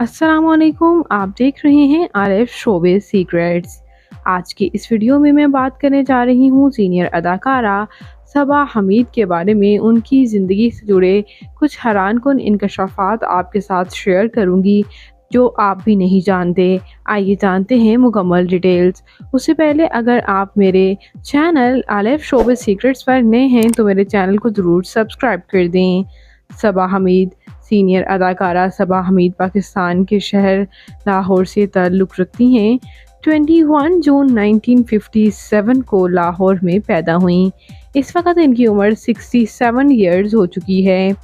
अस्सलामुअलैकुम, आप देख रहे हैं आरिफ शोबिज़ सीक्रेट्स। आज की इस वीडियो में मैं बात करने जा रही हूँ सीनियर अदाकारा सबा हमीद के बारे में। उनकी ज़िंदगी से जुड़े कुछ हैरानकुन इंकशाफात आपके साथ शेयर करूँगी जो आप भी नहीं जानते। आइए जानते हैं मुकम्मल डिटेल्स। उससे पहले अगर आप मेरे चैनल आरिफ शोबिज़ सीक्रेट्स पर नए हैं तो मेरे चैनल को ज़रूर सब्सक्राइब कर दें। सबा हमीद सीनियर अदाकारा सबा हमीद पाकिस्तान के शहर लाहौर से ताल्लुक़ रखती हैं। 21 जून 1957 को लाहौर में पैदा हुईं। इस वक्त इनकी उम्र 67 ईयर्स हो चुकी है।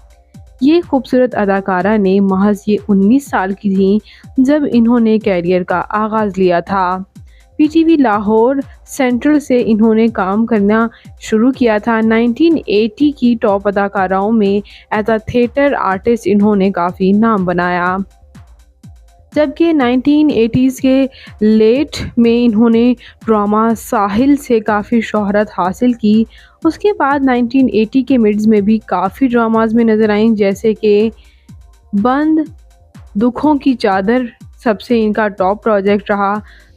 ये खूबसूरत अदाकारा ने महज ये 19 साल की थी जब इन्होंने कैरियर का आगाज़ लिया था। पीटीवी लाहौर सेंट्रल से इन्होंने काम करना शुरू किया था। 1980 की टॉप अदाकाराओं में एज अ थिएटर आर्टिस्ट इन्होंने काफ़ी नाम बनाया, जबकि 1980s के लेट में इन्होंने ड्रामा साहिल से काफ़ी शोहरत हासिल की। उसके बाद 1980 के मिड्स में भी काफ़ी ड्रामाज में नज़र आईं, जैसे कि बंद, दुखों की चादर सबसे इनका टॉप प्रोजेक्ट रहा,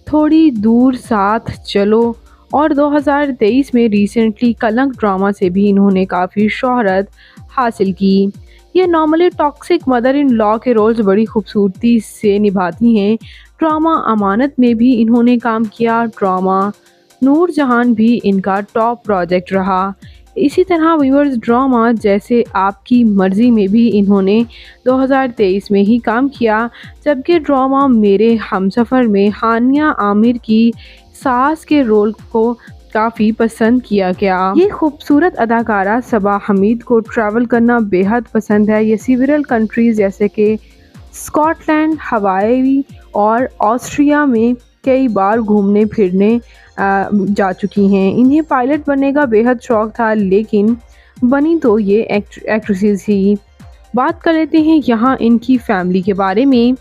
थोड़ी दूर साथ चलो, और 2023 में रिसेंटली कलंक ड्रामा से भी इन्होंने काफ़ी शोहरत हासिल की। ये normally toxic mother in law के रोल्स बड़ी खूबसूरती से निभाती हैं। ड्रामा अमानत में भी इन्होंने काम किया। ड्रामा नूरजहान भी इनका टॉप प्रोजेक्ट रहा। इसी तरह व्यूअर्स ड्रामा जैसे आपकी मर्ज़ी में भी इन्होंने 2023 में ही काम किया, जबकि ड्रामा मेरे हमसफ़र में हानिया आमिर की सास के रोल को काफ़ी पसंद किया गया। ये खूबसूरत अदाकारा सबा हमीद को ट्रैवल करना बेहद पसंद है। ये सीवरल कंट्रीज़ जैसे कि स्कॉटलैंड, हवाई और ऑस्ट्रिया में कई बार घूमने फिरने जा चुकी हैं। इन्हें पायलट बनने का बेहद शौक़ था, लेकिन बनी तो ये एक्ट्रेसेस ही। बात कर लेते हैं यहाँ इनकी फैमिली के बारे में।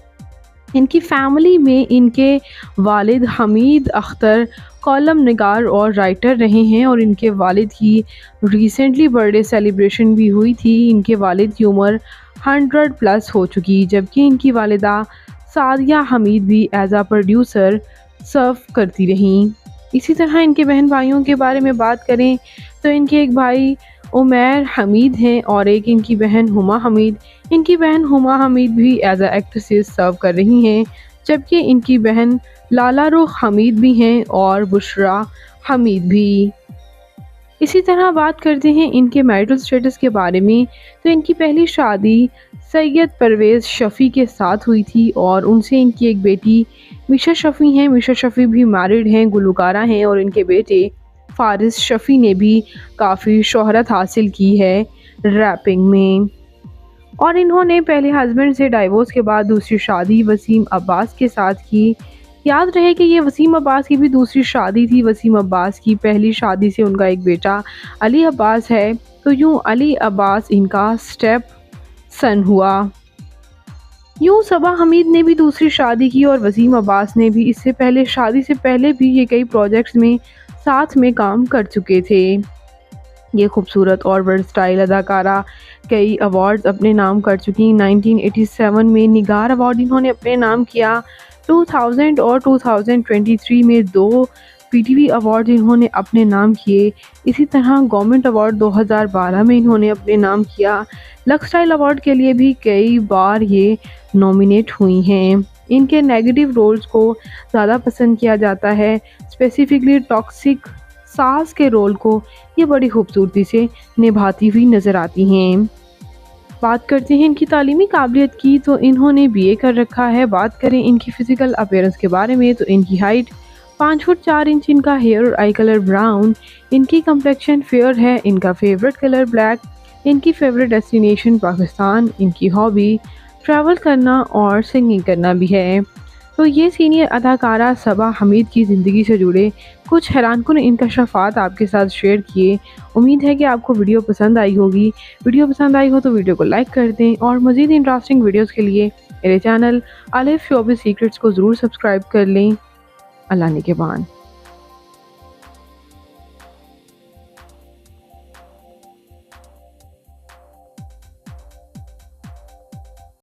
इनकी फैमिली में इनके वालिद हमीद अख्तर कॉलम निगार और राइटर रहे हैं, और इनके वालिद की रिसेंटली बर्थडे सेलिब्रेशन भी हुई थी। इनके वालिद की उम्र 100 प्लस हो चुकी, जबकि इनकी वालिदा सादिया हमीद भी एज आ प्रोड्यूसर सर्व करती रहीं। इसी तरह इनके बहन भाइयों के बारे में बात करें तो इनके एक भाई उमैर हमीद हैं और एक इनकी बहन हुमा हमीद। इनकी बहन हुमा हमीद भी एज आ एक्ट्रेसेस सर्व कर रही हैं, जबकि इनकी बहन लाला रुख हमीद भी हैं और बुशरा हमीद भी। इसी तरह बात करते हैं इनके मैरिटल स्टेटस के बारे में, तो इनकी पहली शादी सैयद परवेज़ शफ़ी के साथ हुई थी और उनसे इनकी एक बेटी मिशा शफ़ी हैं। मिशा शफ़ी भी मैरिड हैं, गुलकारा हैं, और इनके बेटे फ़ारिस शफ़ी ने भी काफ़ी शोहरत हासिल की है रैपिंग में। और इन्होंने पहले हस्बैंड से डाइवोर्स के बाद दूसरी शादी वसीम अब्बास के साथ की। याद रहे कि ये वसीम अब्बास की भी दूसरी शादी थी। वसीम अब्बास की पहली शादी से उनका एक बेटा अली अब्बास है, तो यूँ अली अब्बास इनका स्टेप सन हुआ। यूँ सबा हमीद ने भी दूसरी शादी की और वसीम अब्बास ने भी इससे पहले शादी से पहले भी ये कई प्रोजेक्ट्स में साथ में काम कर चुके थे। ये खूबसूरत और वर्सटाइल अदाकारा कई अवार्ड्स अपने नाम कर चुकी। 1987 में निगार अवार्ड इन्होंने अपने नाम किया। 2000 और 2023 में 2 पीटीवी अवार्ड इन्होंने अपने नाम किए। इसी तरह गवर्नमेंट अवार्ड 2012 में इन्होंने अपने नाम किया। लक्स स्टाइल अवार्ड के लिए भी कई बार ये नॉमिनेट हुई हैं। इनके नेगेटिव रोल्स को ज़्यादा पसंद किया जाता है, स्पेसिफिकली टॉक्सिक सास के रोल को ये बड़ी खूबसूरती से निभाती हुई नज़र आती हैं। बात करते हैं इनकी तालीमी काबिलियत की, तो इन्होंने बीए कर रखा है। बात करें इनकी फ़िज़िकल अपीयरेंस के बारे में, तो इनकी हाइट 5 फुट 4 इंच, इनका हेयर और आई कलर ब्राउन, इनकी कम्प्लेक्शन फेयर है, इनका फेवरेट कलर ब्लैक, इनकी फेवरेट डेस्टिनेशन पाकिस्तान, इनकी हॉबी ट्रैवल करना और सिंगिंग करना भी है। तो ये सीनियर अदाकारा सबा हमीद की ज़िंदगी से जुड़े कुछ हैरानकुन इंकशाफात आपके साथ शेयर किए। उम्मीद है कि आपको वीडियो पसंद आई होगी। वीडियो पसंद आई हो तो वीडियो को लाइक कर दें, और मज़ीद इंटरेस्टिंग वीडियोस के लिए मेरे चैनल आलिफ शोबिज़ सीक्रेट्स को ज़रूर सब्सक्राइब कर लें। अल्लाह निगहबान।